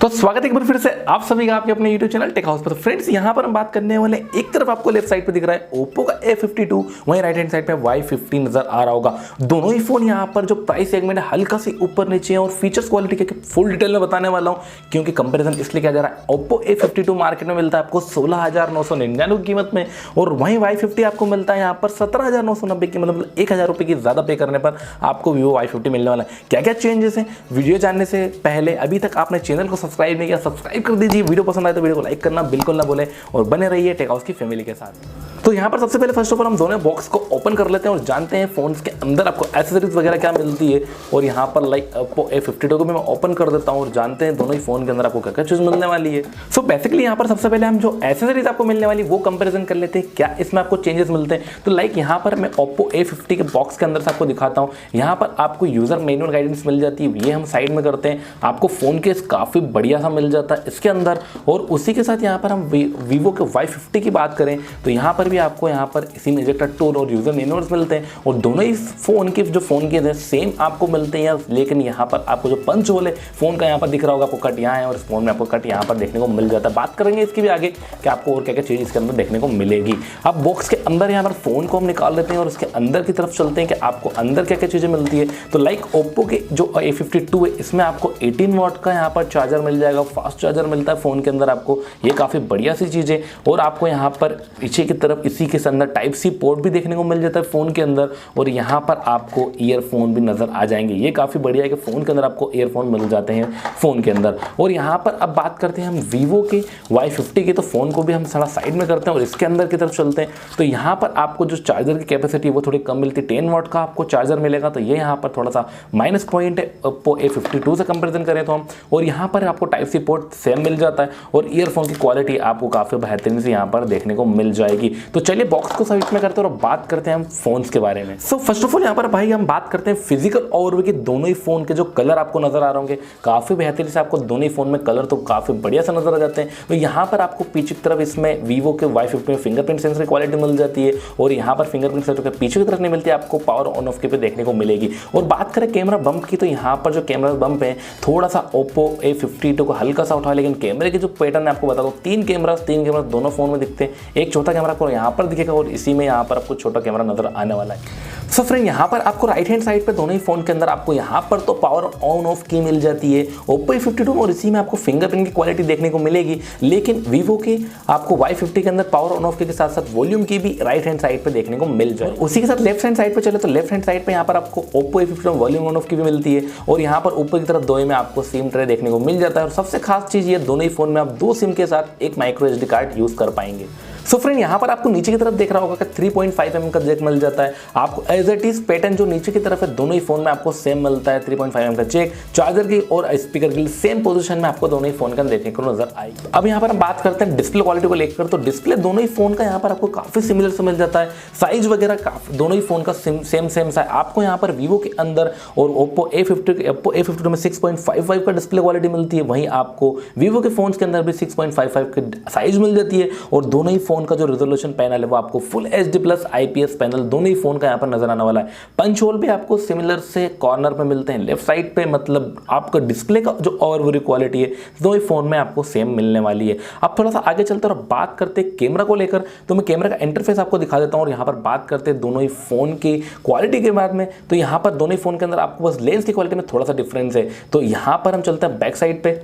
तो स्वागत है एक बार फिर से आप सभी का आपके अपने YouTube चैनल टेक हाउस पर। तो फ्रेंड्स यहाँ पर हम बात करने वाले, एक तरफ आपको लेफ्ट साइड पे दिख रहा है Oppo का A52, वहीं राइट हैंड साइड पे Y50 नजर आ रहा होगा। दोनों ही फोन यहाँ पर जो प्राइस सेगमेंट है हल्का सी ऊपर नीचे है और फीचर्स क्वालिटी के फुल डिटेल में बताने वाला हूँ, क्योंकि कंपेरिजन इसलिए किया जा रहा है। Oppo A52 मार्केट में मिलता है आपको 16,999 की कीमत में और वहीं Y50 आपको मिलता है यहाँ पर 17,990 की, मतलब 1,000 रुपये की ज्यादा पे करने पर आपको Vivo Y50 मिलने वाला है। क्या क्या चेंजेस हैं, वीडियो जानने से पहले अभी तक आपने चैनल को सब्सक्राइब नहीं किया, सब्सक्राइब कर दीजिए। वीडियो पसंद आए तो वीडियो को लाइक करना बिल्कुल ना भूलें और बने रहिए टेक हाउस की फैमिली के साथ। तो यहाँ पर सबसे पहले फर्स्ट ऑफ ऑल हम दोनों बॉक्स को ओपन कर लेते हैं और जानते हैं फोन्स के अंदर आपको एक्सेसरीज वगैरह क्या मिलती है। और यहाँ पर लाइक Oppo A52 को भी मैं ओपन कर देता हूँ और जानते हैं दोनों ही फोन के अंदर आपको क्या क्या चीज़ मिलने वाली है। सो बेसिकली यहाँ पर सबसे पहले हम जो एक्सेसरीज आपको मिलने वाली वो कंपेरिजन कर लेते हैं, क्या इसमें आपको चेंजेस मिलते हैं। तो लाइक यहाँ पर मैं Oppo A50 के बॉक्स के अंदर से आपको दिखाता हूँ। यहाँ पर आपको यूजर मैनुअल गाइडेंस मिल जाती है, ये हम साइड में करते हैं। आपको फोन केस काफ़ी बढ़िया सा मिल जाता है इसके अंदर। और उसी के साथ यहाँ पर हम वीवो के Y50 की बात करें तो यहाँ पर भी आपको यहाँ पर इसी में इजेक्टर टूल और यूजर मैनुअल्स मिलते हैं और दोनों ही फोन के जो फोन के सेम आपको मिलते हैं। लेकिन यहाँ पर आपको जो पंच होल है फोन का यहाँ पर दिख रहा होगा, आपको कट यहाँ है और इस फोन में आपको कट यहाँ पर देखने को मिल जाता है। बात करेंगे इसकी भी आगे कि आपको और क्या क्या चीज़ इसके अंदर देखने को मिलेगी। अब बॉक्स के अंदर यहाँ पर फोन को हम निकाल लेते हैं और उसके अंदर की तरफ चलते हैं कि आपको अंदर क्या क्या चीज़ें मिलती है। तो लाइक ओप्पो के जो A52 है इसमें आपको 18 वाट का यहाँ पर चार्जर मिल जाएगा, फास्ट चार्जर मिलता है फोन के अंदर आपको, ये काफ़ी बढ़िया सी चीज़ है। और आपको यहाँ पर पीछे की तरफ इसी के अंदर टाइप सी पोर्ट भी देखने को मिल जाता है फ़ोन के अंदर और यहाँ पर आपको ईयरफोन भी नज़र आ जाएंगे। ये काफ़ी बढ़िया है कि फ़ोन के अंदर आपको ईयरफोन मिल जाते हैं फ़ोन के अंदर। और यहाँ पर अब बात करते हैं हम वीवो के Y50 की, तो फ़ोन को भी हम थोड़ा साइड में करते हैं और इसके अंदर की तरफ चलते हैं। तो यहाँ पर आपको जो चार्जर की कैपेसिटी वो थोड़ी कम मिलती है, 10 वाट का आपको चार्जर मिलेगा। तो ये यहाँ पर थोड़ा सा माइनस पॉइंट है Oppo A52 से कंपेरिजन करें तो हम। और यहाँ पर आपको टाइप सी पोर्ट सेम मिल जाता है और ईयरफोन की क्वालिटी आपको काफ़ी बेहतरीन से यहाँ पर देखने को मिल जाएगी। तो चलिए बॉक्स को साइड में करते हैं और बात करते हैं हम फोन्स के बारे में। सो फर्स्ट ऑफ ऑल यहाँ पर भाई हम बात करते हैं फिजिकल ओवरव्यू के। दोनों ही फोन के जो कलर आपको नजर आ रहे होंगे काफी बेहतरीन से, आपको दोनों ही फोन में कलर तो काफी बढ़िया से नजर आ जाते हैं। तो यहाँ पर आपको पीछे की तरफ इसमें वीवो के Y50 में फिंगरप्रिंट सेंसर की क्वालिटी मिल जाती है और यहाँ पर फिंगरप्रिंट सेंसर के पीछे की तरफ नहीं मिलती, आपको पावर ऑन ऑफ के पे देखने को मिलेगी। और बात करें कैमरा बम्प की तो यहाँ पर जो कैमरा बम्प है थोड़ा सा Oppo A52 को हल्का सा उठा, लेकिन कैमरे के जो पैटर्न है आपको बता दो, तीन कैमरा दोनों फोन में दिखते हैं। एक चौथा कैमरा आपको यहाँ पर दिखेगा और इसी में यहाँ पर आपको छोटा कैमरा नजर आने वाला है। सो फ्रेंड यहाँ पर आपको राइट हैंड साइड पे दोनों ही फोन के अंदर आपको यहाँ पर तो पावर ऑन ऑफ की मिल जाती है Oppo A52 और इसी में आपको फिंगरप्रिंट की क्वालिटी देखने को मिलेगी। लेकिन वीवो के आपको Y50 के अंदर पावर ऑन ऑफ के साथ साथ वॉल्यूम की भी राइट हैंड साइड पे देखने को मिल जाए। उसी के साथ लेफ्ट हैंड साइड पे चले तो लेफ्ट हैंड साइड पे यहाँ पर आपको Oppo A52 में वॉल्यूम ऑन ऑफ की भी मिलती है और यहाँ पर ऊपर की तरफ दो में आपको सिम ट्रे देखने को मिल जाता है। और सबसे खास चीज ये दोनों ही फोन में आप दो सिम के साथ एक माइक्रो SD कार्ड यूज कर पाएंगे। सो फ्रेंड यहाँ पर आपको नीचे की तरफ देख रहा होगा कि 3.5 mm का जैक मिल जाता है आपको एज इट इज। पैटर्न जो नीचे की तरफ है दोनों ही फोन में आपको सेम मिलता है, 3.5 mm का जैक, चार्जर की और स्पीकर की सेम पोजीशन में आपको दोनों ही फोन का देखने को नजर आएगी। अब यहाँ पर हम बात करते हैं डिस्प्ले क्वालिटी को लेकर, तो डिस्प्ले दोनों ही फोन का यहाँ पर आपको काफी सिमिलर से मिल जाता है। साइज वगैरह काफी दोनों ही फोन का सेम सा है। आपको यहाँ पर वीवो के अंदर और Oppo A52 में 6.55 का डिस्प्ले क्वालिटी मिलती है, वहीं आपको वीवो के फोन के अंदर भी 6.55 की साइज मिल जाती है। और दोनों ही फोन का जो रेजोल्यूशन पैनल है वो आपको full HD plus IPS panel दोनों ही फोन का यहाँ पर नजर आने वाला है। पंच होल भी आपको सिमिलर से कॉर्नर पे मिलते हैं लेफ्ट साइड पे, मतलब आपका डिस्प्ले का जो ओवरव्यू क्वालिटी है दोनों ही फोन में आपको सेम मिलने वाली है। अब थोड़ा सा आगे चलते हैं और बात करते हैं कैमरा को लेकर, तो मैं कैमरा का इंटरफेस आपको दिखा देता हूँ और यहाँ पर बात करते हैं दोनों ही फोन की क्वालिटी के बाद में। तो यहाँ पर दोनों ही फोन के अंदर आपको बस लेंस की क्वालिटी में थोड़ा सा डिफरेंस है। तो यहाँ पर हम चलते हैं बैक साइड पे।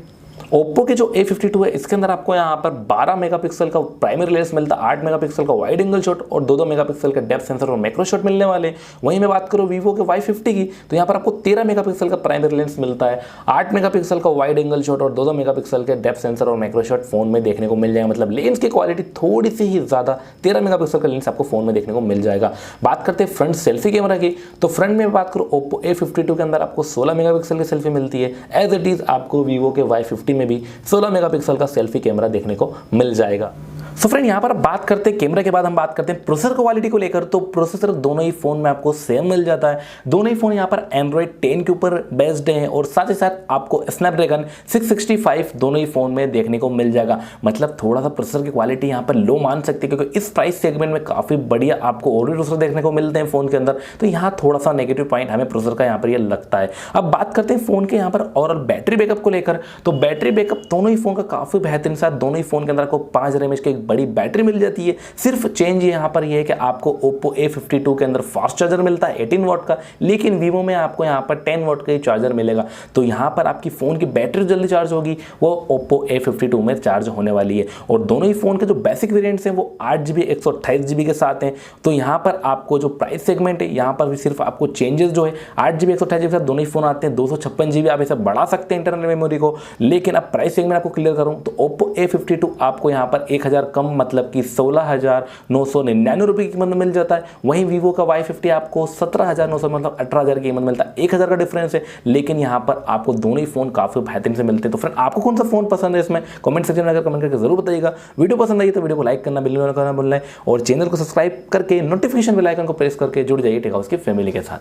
Oppo के जो A52 है इसके अंदर आपको यहाँ पर 12 मेगापिक्सल का प्राइमरी लेंस मिलता है, 8 मेगापिक्सल का वाइड एंगल शॉट और 2 मेगापिक्सल का डेप्थ सेंसर और मैक्रो शॉट मिलने वाले। वहीं मैं बात करूँ वीवो के Y50 की तो यहाँ पर आपको 13 मेगापिक्सल का प्राइमरी लेंस मिलता है, 8 मेगापिक्सल का वाइड एंगल शॉट और 2 मेगापिक्सल के डेप्थ सेंसर और मैक्रो शॉट फोन में देखने को मिल जाएगा। मतलब लेंस की क्वालिटी थोड़ी सी ही ज्यादा, 13 मेगापिक्सल का लेंस आपको फोन में देखने को मिल जाएगा। बात करते हैं फ्रंट सेल्फी कैमरा की, तो फ्रंट में बात करूँ Oppo A52 के अंदर आपको 16 मेगापिक्सल की सेल्फी मिलती है। एज इट इज आपको वीवो के Y50 में भी 16 मेगापिक्सल का सेल्फी कैमरा देखने को मिल जाएगा। सो फ्रेंड यहाँ पर बात करते हैं कैमरा के बाद हम बात करते हैं प्रोसेसर क्वालिटी को लेकर। तो प्रोसेसर दोनों ही फोन में आपको सेम मिल जाता है। दोनों ही फोन यहाँ पर एंड्रॉइड 10 के ऊपर बेस्ड हैं और साथ ही साथ आपको स्नैपड्रैगन 665 दोनों ही फोन में देखने को मिल जाएगा। मतलब थोड़ा सा प्रोसेसर की क्वालिटी यहाँ पर लो मान सकते हैं क्योंकि इस प्राइस सेगमेंट में काफी बढ़िया आपको और भी प्रोसेसर देखने को मिलते हैं फोन के अंदर। तो यहाँ थोड़ा सा नेगेटिव पॉइंट हमें प्रोसेसर का यहाँ पर ये लगता है। अब बात करते हैं फोन के यहाँ पर ओवरऑल बैटरी बैकअप को लेकर। तो बैटरी बैकअप दोनों ही फोन का काफी बेहतरीन साथ दोनों ही फोन के अंदर आपको 5000 mAh की एक बड़ी बैटरी मिल जाती है। सिर्फ चेंज यहाँ पर यह है कि आपको Oppo A52 के अंदर फास्ट चार्जर मिलता है 18 वॉट का, लेकिन Vivo में आपको यहाँ पर 10 वॉट का ही चार्जर मिलेगा। तो यहाँ पर आपकी फोन की बैटरी जल्दी चार्ज होगी वो Oppo A52 में चार्ज होने वाली है। और दोनों ही फोन के जो बेसिक वेरिएंट्स हैं वो 8GB 128GB के साथ हैं। तो यहाँ पर आपको जो प्राइस सेगमेंट है यहाँ पर भी सिर्फ आपको चेंजेस जो है 8GB 128GB के साथ दोनों ही फोन आते हैं। 256GB आप इसे बढ़ा सकते हैं इंटरनल मेमोरी को। लेकिन अब प्राइस सेगमेंट आपको क्लियर करूँ तो Oppo A52 आपको यहाँ पर 1000 कम मतलब कि 16,999 रुपये की कीमत में मिल जाता है। वहीं Vivo का Y50 आपको 17,900 मतलब 18,000 की कीमत मिलता है। 1000 का डिफरेंस है, लेकिन यहाँ पर आपको दोनों ही फोन काफी बेहतरीन से मिलते हैं। तो फ्रेंड आपको कौन सा फोन पसंद है इसमें कमेंट सेक्शन में अगर कमेंट करके जरूर बताइएगा। वीडियो पसंद आई तो वीडियो को लाइक करना बिल्कुल करना भूलना है और चैनल को सब्सक्राइब करके नोटिफिकेशन बेल आइकन को प्रेस करके जुड़ जाइए टेक हाउस की फैमिली के साथ।